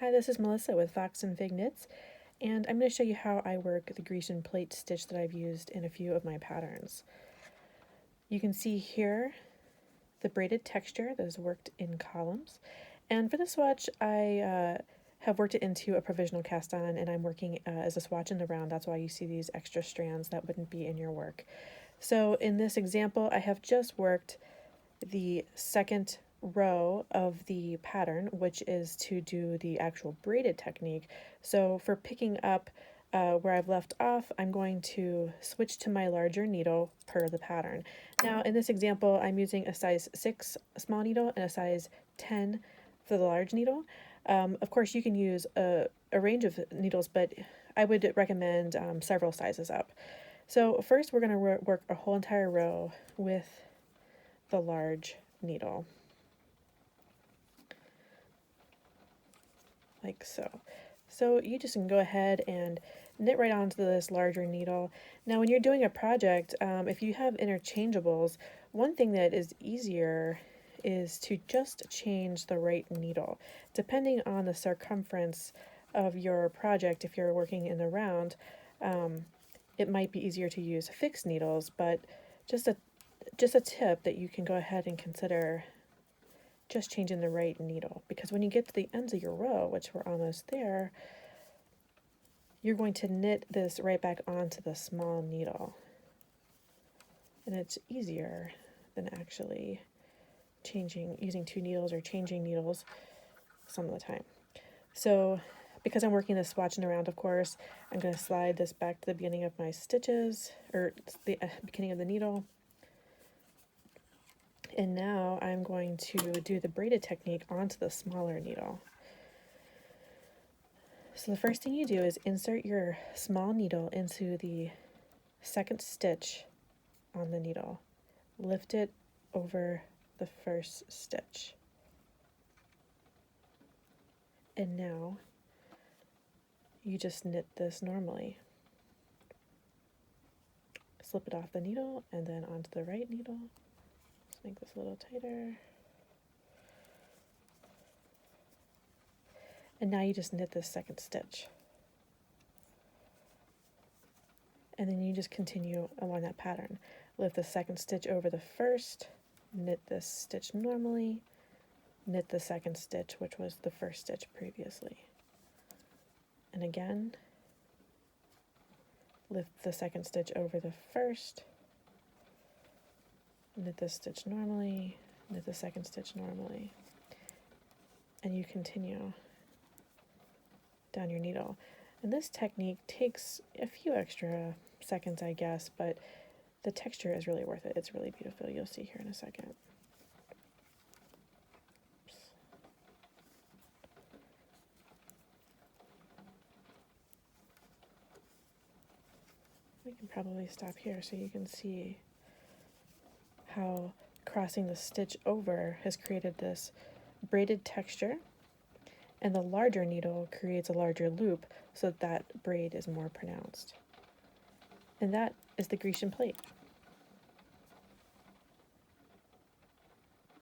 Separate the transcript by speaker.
Speaker 1: Hi, this is Melissa with foxfigknits, and I'm going to show you how I work the Grecian plait stitch that I've used in a few of my patterns. You can see here the braided texture that is worked in columns, and for the swatch I have worked it into a provisional cast on, and I'm working as a swatch in the round. That's why you see these extra strands that wouldn't be in your work. So in this example I have just worked the second row of the pattern, which is to do the actual braided technique. So for picking up where I've left off, I'm going to switch to my larger needle per the pattern. Now in this example I'm using a size 6 small needle and a size 10 for the large needle. Of course you can use a range of needles, but I would recommend several sizes up. So first we're going to work a whole entire row with the large needle, like so. So you just can go ahead and knit right onto this larger needle. Now when you're doing a project, if you have interchangeables, one thing that is easier is to just change the right needle. Depending on the circumference of your project, if you're working in the round, it might be easier to use fixed needles, but just a tip that you can go ahead and consider just changing the right needle, because when you get to the ends of your row, which we're almost there, you're going to knit this right back onto the small needle, and it's easier than actually using two needles or changing needles some of the time. So because I'm working this swatching around, of course, I'm going to slide this back to the beginning of my stitches, or the beginning of the needle. And now I'm going to do the braided technique onto the smaller needle. So the first thing you do is insert your small needle into the second stitch on the needle. Lift it over the first stitch. And now you just knit this normally. Slip it off the needle and then onto the right needle. Let's make this a little tighter. And now you just knit this second stitch. And then you just continue along that pattern. Lift the second stitch over the first, knit this stitch normally, knit the second stitch, which was the first stitch previously. And again, lift the second stitch over the first, knit this stitch normally, knit the second stitch normally, and you continue down your needle. And this technique takes a few extra seconds, I guess, but the texture is really worth it. It's really beautiful. You'll see here in a second. We can probably stop here so you can see how crossing the stitch over has created this braided texture, and the larger needle creates a larger loop so that braid is more pronounced. And that is the Grecian plait.